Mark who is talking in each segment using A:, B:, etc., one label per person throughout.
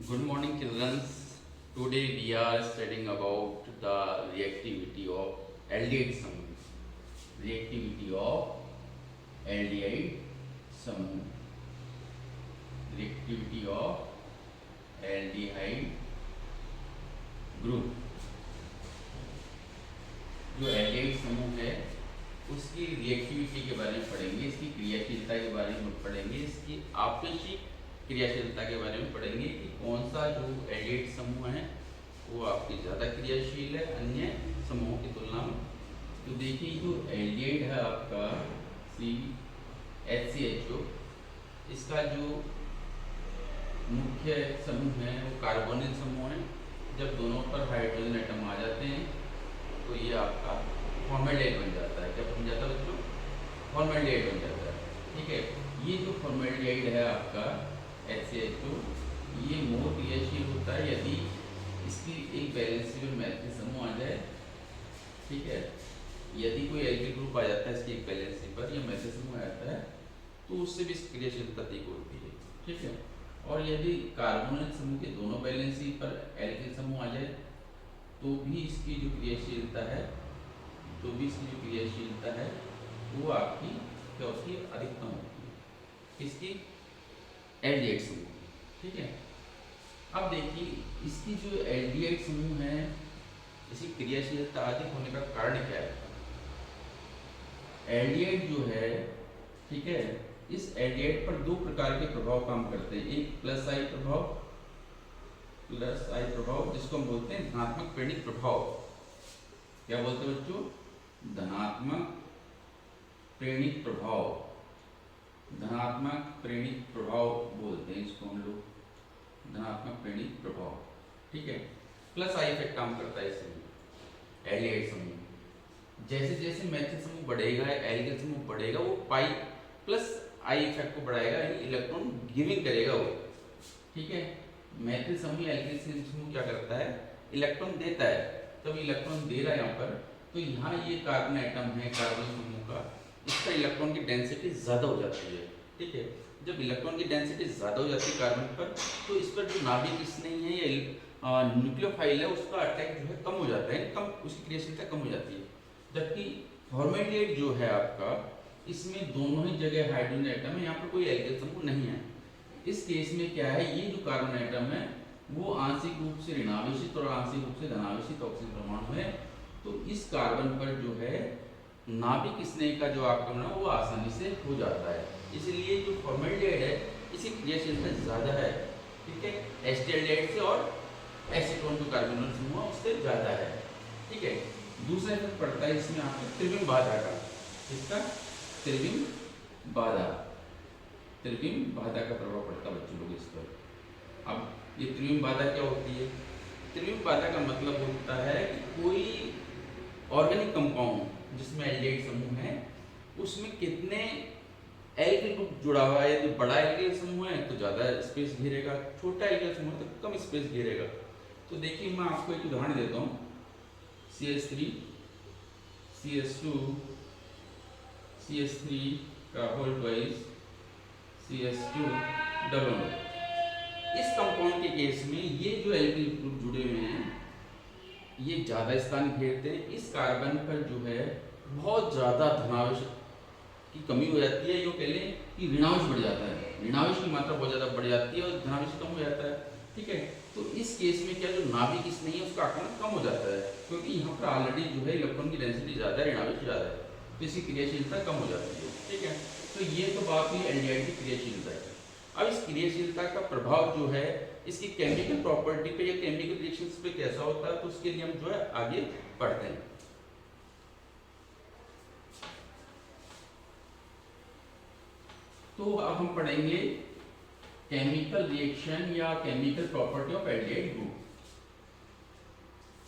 A: Good morning, children. Today we are studying about the reactivity of aldehyde समूह. Reactivity of aldehyde समूह. Reactivity of aldehyde group. जो aldehyde समूह है उसकी reactivity के बारे में पढ़ेंगे, इसकी क्रियाशीलता के बारे में पढ़ेंगे, इसकी आपेक्षिक क्रियाशीलता के बारे में पढ़ेंगे कि कौन सा जो एल्डिहाइड समूह है वो आपकी ज़्यादा क्रियाशील है अन्य समूहों की तुलना में। तो देखिए जो एल्डिहाइड है आपका CHCHO, इसका जो मुख्य समूह है वो कार्बोनिल समूह है। जब दोनों पर हाइड्रोजन एटम आ जाते हैं तो ये आपका फॉर्मेल्डिहाइड बन जाता है। क्या बन जाता है बच्चों? फॉर्मेल्डिहाइड बन जाता है। ठीक है, ये जो फॉर्मेल्डिहाइड है आपका HCHO, ये मोर क्रियाशील होता है यदि इसकी एक बैलेंसेबल मैथिल समूह आ जाए। ठीक है, यदि कोई एल्किल ग्रुप आ जाता है इसकी एक बैलेंसेबल या मैथिल समूह आ जाता है तो उससे भी क्रियाशीलता अधिक होती है। ठीक है, और यदि कार्बोनिल समूह के दोनों बैलेंसी पर एल्किल समूह आ जाए तो भी इसकी जो क्रियाशीलता है वो आपकी क्या होती है? अधिकतम होती है इसकी एल्डिहाइड समूह। ठीक है, अब देखिए इसकी जो एल्डिहाइड समूह है इसकी क्रियाशीलता अधिक होने का कारण क्या है? एल्डिहाइड जो है, ठीक है, इस एल्डिहाइड पर दो प्रकार के प्रभाव काम करते हैं। एक प्लस आई प्रभाव जिसको हम बोलते हैं धनात्मक प्रेरणिक प्रभाव। क्या बोलते हैं बच्चों? धनात्मक प्रेरणिक प्रभाव। धनात्मक प्रेरणिक प्रभाव बोलते हैं इसको हम लोग, धनात्मक प्रेरणिक प्रभाव। ठीक है, प्लस आई इफेक्ट काम करता है इसमें एल्डिहाइड समूह। जैसे जैसे मैथिल समूह बढ़ेगा, एल्किल समूह बढ़ेगा, वो पाई प्लस आई इफेक्ट को बढ़ाएगा, यानी इलेक्ट्रॉन गिविंग करेगा वो। ठीक है, मैथिल समूह एल्किल समूह क्या करता है? इलेक्ट्रॉन देता है। तब इलेक्ट्रॉन दे रहा है यहाँ पर, तो यहाँ ये कार्बन एटम है कार्बन समूह का, इसका इलेक्ट्रॉन की डेंसिटी ज़्यादा हो जाती है। ठीक है, जब इलेक्ट्रॉन की डेंसिटी ज़्यादा हो जाती है कार्बन पर तो इस पर जो नाभिक स्नेही है या न्यूक्लियोफाइल है उसका अटैक जो है कम हो जाता है, कम उसकी क्रियाशीलता कम हो जाती है। जबकि फॉर्मेल्डिहाइड जो है आपका, इसमें दोनों ही जगह हाइड्रोजन एटम है, यहाँ पर कोई एल्किल समूह नहीं है। इस केस में क्या है, ये जो कार्बन एटम है वो आंशिक रूप से ऋणावेशित और आंशिक रूप से धनावेशित ऑक्सीजन परमाणु है। तो इस कार्बन पर जो है नाभिक स्नेह का जो आक्रमण है वो आसानी से हो जाता है। इसलिए जो फॉर्मेल्डिहाइड है इसकी क्रियाशीलता ज़्यादा है। ठीक है, एस्टेल्डिहाइड से और एसीटोन जो कार्बोनिल समूह उससे ज़्यादा है। ठीक है, दूसरा इफेक्ट पड़ता है इसमें आपको त्रिविम बाधा का। इसका त्रिविम बाधा का प्रभाव पड़ता है बच्चों लोग इस पर। अब ये त्रिविम बाधा क्या होती है? त्रिविम बाधा का मतलब होता है कि कोई ऑर्गेनिक कंपाउंड जिसमें एल्डिहाइड समूह है उसमें कितने एल्किल ग्रुप जुड़ा हुआ है। यदि बड़ा एल्किल समूह है तो ज़्यादा स्पेस घेरेगा, छोटा एल्किल समूह तो कम स्पेस घेरेगा। तो देखिए मैं आपको एक उदाहरण देता हूँ, CH3 CH2 CH3 का whole twice CH2 double bond. इस कंपाउंड के केस में ये जो एल्किल ग्रुप जुड़े हुए हैं ये ज़्यादा स्थान घेरते हैं। इस कार्बन पर जो है बहुत ज़्यादा धनावेश की कमी हो जाती है, यूँ कह लें कि ऋणावेश बढ़ जाता है, ऋणावेश की मात्रा बहुत ज़्यादा बढ़ जाती है और धनावेश कम हो जाता है। ठीक है, तो इस केस में क्या जो नाभिक स्नेही है उसका आक्रमण कम हो जाता है, क्योंकि यहाँ पर ऑलरेडी जो है इलेक्ट्रॉन की डेंसिटी ज़्यादा है, ऋणावेश ज़्यादा है, तो इसकी क्रियाशीलता कम हो जाती है। ठीक है, तो ये तो बात हुई एल्डिहाइड की क्रियाशीलता है। अब इस क्रियाशीलता का प्रभाव जो है इसकी केमिकल प्रॉपर्टी पे या केमिकल रिएक्शंस पे कैसा होता है, तो उसके लिए हम जो है आगे पढ़ते हैं। तो अब हम पढ़ेंगे केमिकल रिएक्शन या chemical property of aldehyde group.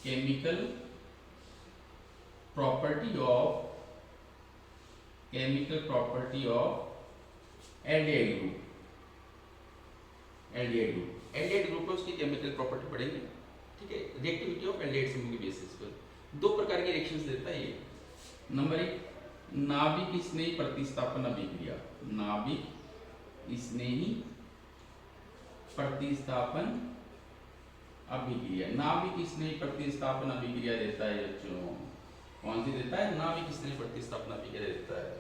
A: Chemical property of aldehyde group. Aldehyde group है उसकी केमिकल प्रॉपर्टी पढ़ेंगे। ठीक है, रिएक्टिविटी ऑफ एल्डिहाइड समूह के बेसिस पर दो प्रकार की रिएक्शंस देता है ये। नंबर एक, नाभिक स्नेही प्रतिस्थापन अभिक्रिया। नाभिक स्नेही प्रतिस्थापन अभिक्रिया। नाभिक स्नेही प्रतिस्थापन अभिक्रिया देता है बच्चों। कौन सी देता है? नाभिक स्नेही प्रतिस्थापन अभिक्रिया देता है।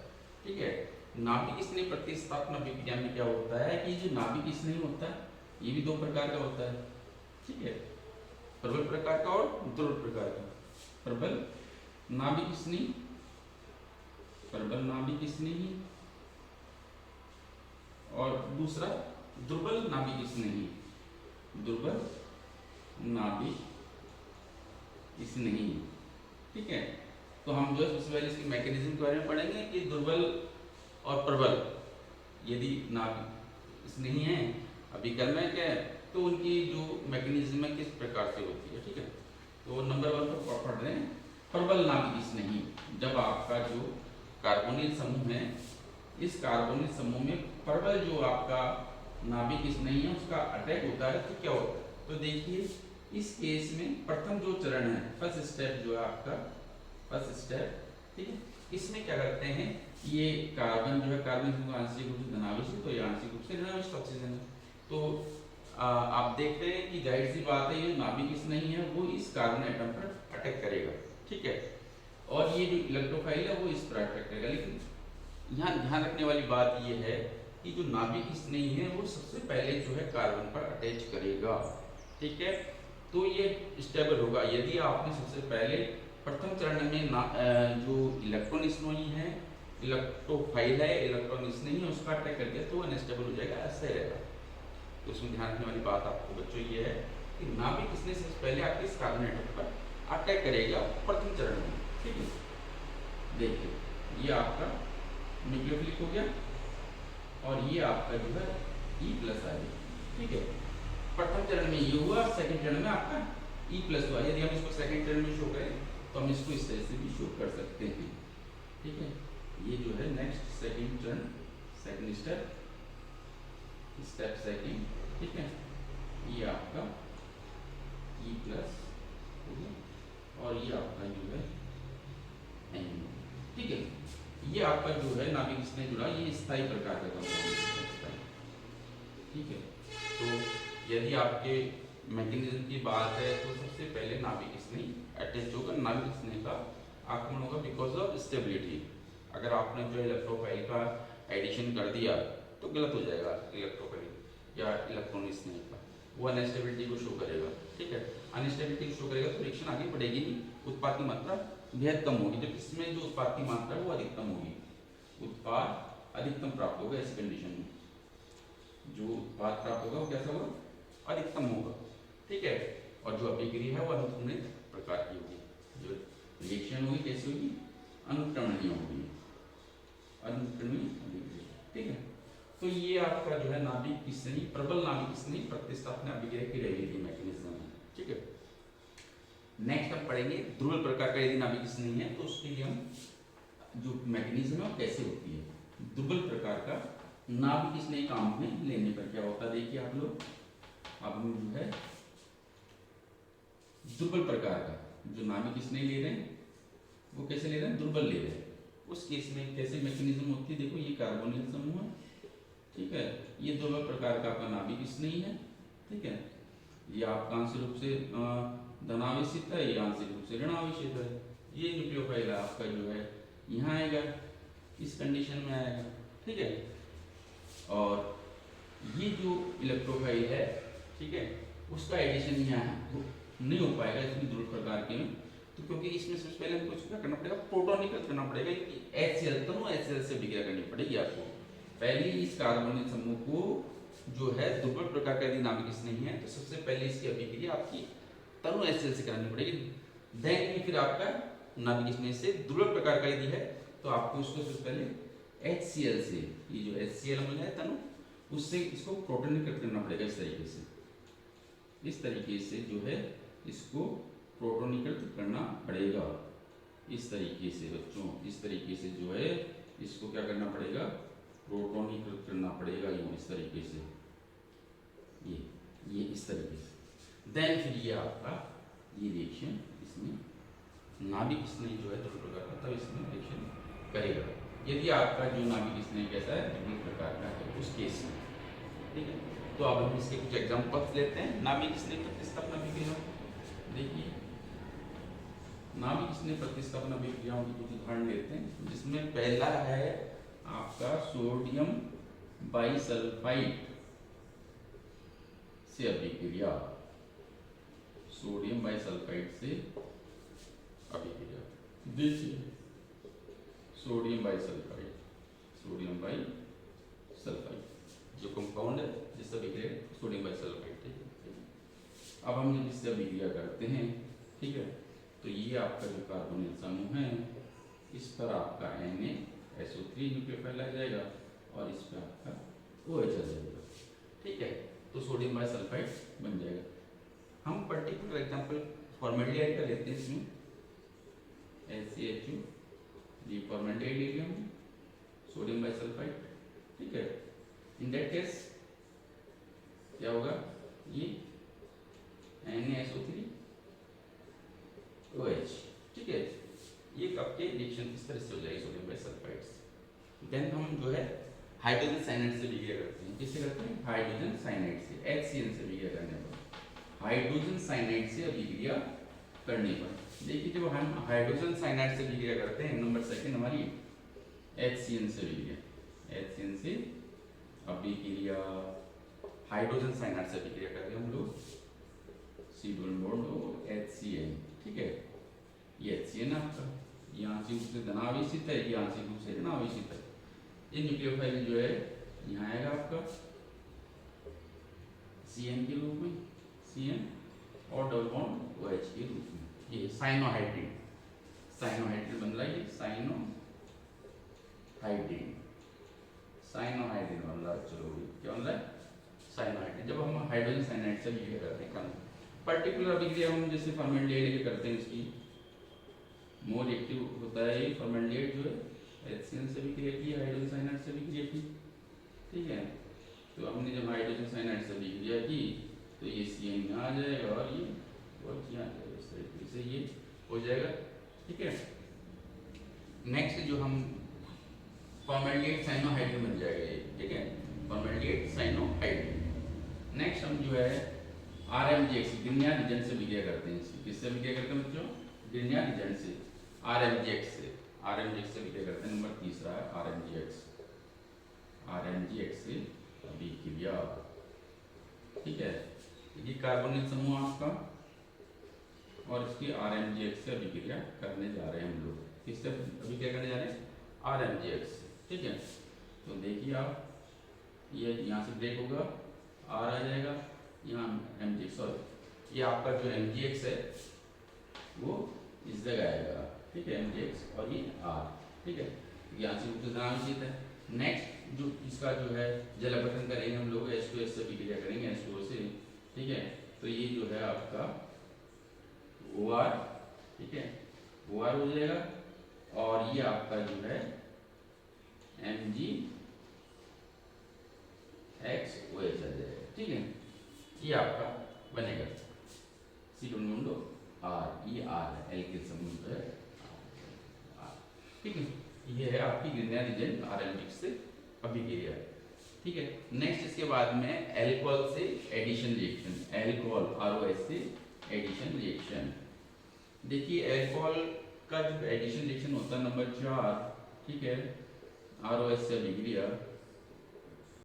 A: ठीक है, नाभिक स्नेही प्रतिस्थापन अभिक्रिया में क्या होता है कि जो नाभिक स्नेही होता है ये भी दो प्रकार का होता है। ठीक है, प्रबल प्रकार का और दुर्बल प्रकार का। प्रबल नाभिक स्नेही, प्रबल नाभिक स्नेही, और दूसरा दुर्बल नाभिक स्नेही, दुर्बल नाभिक स्नेही। ठीक है, तो हम जो है सबसे पहले इसके मैकेनिज्म के बारे में पढ़ेंगे कि दुर्बल और प्रबल यदि नाभिक स्नेही है अभिकर्मक है तो उनकी जो मैकेनिज्म है किस प्रकार से होती है। ठीक है, तो नंबर 1 पर पढ़ रहे हैं प्रबल नाभिक स्नेही। जब आपका जो कार्बोनिल समूह है, इस कार्बोनिल समूह में प्रबल जो आपका नाभिक स्नेही है उसका अटैक होता है तो क्या होता है? तो देखिए इस केस में प्रथम जो चरण है, फर्स्ट स्टेप जो है आपका, फर्स्ट स्टेप, ठीक है, इसमें क्या करते हैं, ये कार्बन जो है कार्बन समूह आंशिक रूप से धनावेशी, तो ये आंशिक रूप से ऋणावेशी ऑक्सीजन है। तो आप देख रहे हैं कि जाहिर सी बात है ये नाभिक स्नेही है वो इस कार्बन एटम पर अटैक करेगा। ठीक है, और ये जो इलेक्ट्रोफाइल है वो इस पर अटैक करेगा। लेकिन यहाँ ध्यान रखने वाली बात ये है कि जो नाभिक स्नेही है वो सबसे पहले जो है कार्बन पर अटैच करेगा। ठीक है, तो ये स्टेबल होगा। यदि आपने सबसे पहले प्रथम चरण में जो इलेक्ट्रॉन स्नेही है, इलेक्ट्रोफाइल है, इलेक्ट्रॉन स्नेही है, उसका अटैक कर दिया तो वो अनस्टेबल हो जाएगा, ऐसा ही रहेगा। तो उसमें ध्यान रखने वाली बात आपको बच्चों ये है कि नाभिक स्नेही सबसे पहले आपके इस कार्बन एटम पर अटैक करेगा प्रथम चरण में। ठीक है, देखिए ये आपका न्यूक्लियोफिलिक हो गया और ये आपका जो है E+ आ गया। ठीक है, प्रथम चरण में ये हुआ, सेकंड चरण में आपका E+ हुआ। यदि हम इसको सेकंड चरण में शो करें तो हम इसको इस तरह से भी शो कर सकते हैं। ठीक है, ये जो है नेक्स्ट सेकंड चरण, सेकंड स्टेप, स्टेप सेकंड। ठीक है, ये आपका E+ हो गया और ये आपका जो है N। ठीक है, ये आपका जो है नाभिक स्नेही जुड़ा, ये स्थायी प्रकार का कंपाउंड है। ठीक है, तो यदि आपके मैकेनिज्म की बात है तो सबसे पहले नाभिक स्नेही अटैच होगा। नाभिक स्नेही का आक्रमण होगा बिकॉज ऑफ स्टेबिलिटी। अगर आपने जो इलेक्ट्रोफाइल का एडिशन कर दिया तो गलत हो जाएगा इलेक्ट्रोफाइल या इलेक्ट्रॉन स्नेही का, वो अनस्टेबिलिटी को शो करेगा। ठीक है, अनस्टेबिलिटी को शो करेगा तो रिएक्शन आगे बढ़ेगी नहीं, उत्पाद की मात्रा बेहद कम होगी। जब इसमें जो उत्पाद की मात्रा है वो अधिकतम होगी, उत्पाद अधिकतम प्राप्त होगा। इस कंडीशन में जो उत्पाद प्राप्त होगा वो कैसा होगा? अधिकतम होगा। ठीक है, और जो अभिक्रिया है वो अनुक्रमणित प्रकार की होगी। जो रिएक्शन होगी कैसी होगी? अनुक्रमणीय होगी, अनुक्रमणीय अभिक्रिया। ठीक है, तो ये आपका जो है नाभिक स्नेही, प्रबल नाभिक स्नेही प्रतिस्थापन अभिक्रिया की रहेगी मैकेनिज्म है। ठीक है, नेक्स्ट हम पढ़ेंगे ध्रुवल प्रकार का यदि नाभिक स्नेही है तो उसके लिए हम जो मैकेनिज्म है वो कैसे होती है। ध्रुवल प्रकार का नाभिक स्नेही काम में लेने पर क्या होता है, देखिए आप लोग, अब हम जो है दुर्बल प्रकार का जो नाभिक स्नेही ले रहे हैं वो कैसे ले रहे हैं? दुर्बल ले रहे हैं। उस केस में कैसे मैकेनिज्म होती है, देखो ये कार्बोनिल समूह है। ठीक है, ये दुर्बल प्रकार का आपका नाभिक स्नेही है। ठीक है, ये आपका आंशिक रूप से धनावेशित है, ये आंशिक रूप से ऋणावेशित है। ये न्यूक्लियोफाइल आपका जो है यहाँ आएगा, इस कंडीशन में आएगा। ठीक है, और ये जो इलेक्ट्रोफाइल है, ठीक है, उसका एडिशन यहाँ नहीं हो पाएगा इसमें ध्रुव प्रकार के में। तो क्योंकि इसमें सबसे पहले हमको क्या करना पड़ेगा? प्रोटोनिकल करना पड़ेगा। HCl दोनों HCl से अभिक्रिया करनी पड़ेगी आपको। पहले इस कार्बोनिल समूह को जो है दुर्बल प्रकार का यदि नाभिक स्नेही है तो सबसे पहले इसकी अभिक्रिया आपकी तनु HCl से करानी पड़ेगी। देन फिर आपका नाभिक स्नेही से दुर्बल प्रकार का यदि है तो आपको इसको सबसे पहले HCl से, ये जो HCl मिला है तनु, उससे इसको प्रोटोनिकल करना पड़ेगा। इस तरीके से जो है इसको प्रोटोनिकल करना पड़ेगा। इस तरीके से बच्चों, इस तरीके से जो है इसको क्या करना पड़ेगा? प्रोटोनिकल करना पड़ेगा। यूँ इस तरीके से, ये इस तरीके से। देन फिर ये आपका ये रिएक्शन इसमें नाभिक स्नेही जो है दुर्बल प्रकार का, तब इसमें रिएक्शन करेगा। यदि आपका जो नाभिक स्नेही कैसा है? दुर्बल प्रकार का है उस केस में। ठीक है, तो अब हम इसके कुछ एग्जांपल्स लेते हैं। नाभिक स्नेह प्रतिस्थापन अभिक्रिया, देखिए नाभिक स्नेह प्रतिस्थापन अभिक्रियाओं की कुछ उदाहरण लेते हैं, जिसमें पहला है आपका सोडियम बाइसल्फाइड से अभिक्रिया, सोडियम बाइसल्फाइड से अभिक्रिया। देखिए सोडियम बाइसल्फाइड, सोडियम बाइसल्फाइड जो कंपाउंड है जिससे अभिक्रिया सोडियम बाइसल्फाइड, ठीक है। अब हम जब इससे अभिक्रिया करते हैं, ठीक है, तो ये आपका जो कार्बोनिल समूह है इस पर आपका NaSO3 न्यूक्लियोफाइल आ जाएगा और इस पर आपका OH आ जाएगा, ठीक है। तो सोडियम बाइसल्फाइड बन जाएगा। हम पर्टिकुलर एग्जांपल फॉर्मेल्डिहाइड का लेते हैं, इसमें LCHU, ये फॉर्मेल्डिहाइड एरिया में सोडियम बाइसल्फाइड, ठीक है। इन दैट केस क्या होगा, ये NaSO3 OH, ठीक है। ये आपके रिएक्शन इस तरह से हो जाएगी सोडियम बाइसल्फाइड से। देन हम जो है हाइड्रोजन साइनाइड से अभिक्रिया करते हैं। किससे करते हैं? हाइड्रोजन साइनाइड से, HCl से अभिक्रिया करने पर, हाइड्रोजन साइनाइड से अभिक्रिया करने पर देखिए जब हम हाइड्रोजन साइनाइड से अभिक्रिया करते हैं, नंबर सेकंड हमारी HCl से अभिक्रिया, HCl से अभिक्रिया, हाइड्रोजन साइनाइड से अभिक्रिया कर रहे हैं हम लोग, C डबल बॉन्ड और HCl, ठीक है। ये HCl आपका यहाँ से दूसरे धनावेशित है, यहाँ से दूसरे धनावेशित है। ये न्यूक्लियोफाइल जो है यहाँ आएगा आपका CN के रूप में, CN और डबल बॉन्ड OH के रूप में। ये साइनोहाइड्रिन, साइनोहाइड्रिन बन रहा है, ये साइनोहाइड्रिन, साइनोहाइड्रिन बन रहा है। चलो क्या बन रहा है? साइनोहाइड्रिन। जब हम हाइड्रोजन साइनाइड से अभिक्रिया करते हैं, पर्टिकुलर अभिक्रिया हम जैसे फॉर्मेल्डिहाइड के करते हैं, इसकी मोर एक्टिव होता है ये फॉर्मेल्डिहाइड जो है, HCl से अभिक्रिया की, हाइड्रोजन साइनाइड से अभिक्रिया की, ठीक है। तो हमने जब हाइड्रोजन साइनाइड से अभिक्रिया की तो ये CN यहाँ आ जाएगा और ये OH यहाँ आ जाएगा, इस तरीके से ये हो जाएगा, ठीक है। नेक्स्ट जो हम फॉर्मेल्डिहाइड साइनोहाइड्रिन बन जाएगा ये, ठीक है, फॉर्मेल्डिहाइड साइनोहाइड्रिन। नेक्स्ट हम जो है RMGX ग्रिग्नार्ड एजेंट से अभिक्रिया करते हैं। किससे अभिक्रिया करते हैं बच्चों? ग्रिग्नार्ड एजेंट से, RMGX से, RMGX से अभिक्रिया करते हैं। नंबर तीसरा है RMGX, RMGX से अभिक्रिया, ठीक है। ये कार्बोनिल समूह आपका और इसकी RMGX से अभिक्रिया करने जा रहे हैं हम लोग। किससे अभिक्रिया करने जा रहे हैं? RMGX से, ठीक है। तो देखिए आप, ये यहाँ से ब्रेक होगा, R आ जाएगा, यहाँ MGX, सॉरी ये आपका जो MGX है वो इस जगह आएगा, ठीक है, MGX और ये R, ठीक है। यहाँ से उत्तरदान है। नेक्स्ट जो इसका जो है जल अपघटन करेंगे हम लोग, H2S से अभिक्रिया करेंगे H2O से, ठीक है। तो ये जो है आपका OR, ठीक है, OR हो जाएगा और ये आपका जो है MgX OH आ जाएगा, ठीक है। ये आपका बनेगा C डबल बॉन्ड R, ये R है, एल्किल समूह जो है R, ठीक है। ये है आपकी ग्रिग्नार्ड एजेंट RMGX से अभिक्रिया, ठीक है। नेक्स्ट इसके बाद में अल्कोहल से एडिशन रिएक्शन, अल्कोहल ROH से एडिशन रिएक्शन। देखिए अल्कोहल का जो एडिशन रिएक्शन होता है नंबर 4, ठीक है, ROH से अभिक्रिया,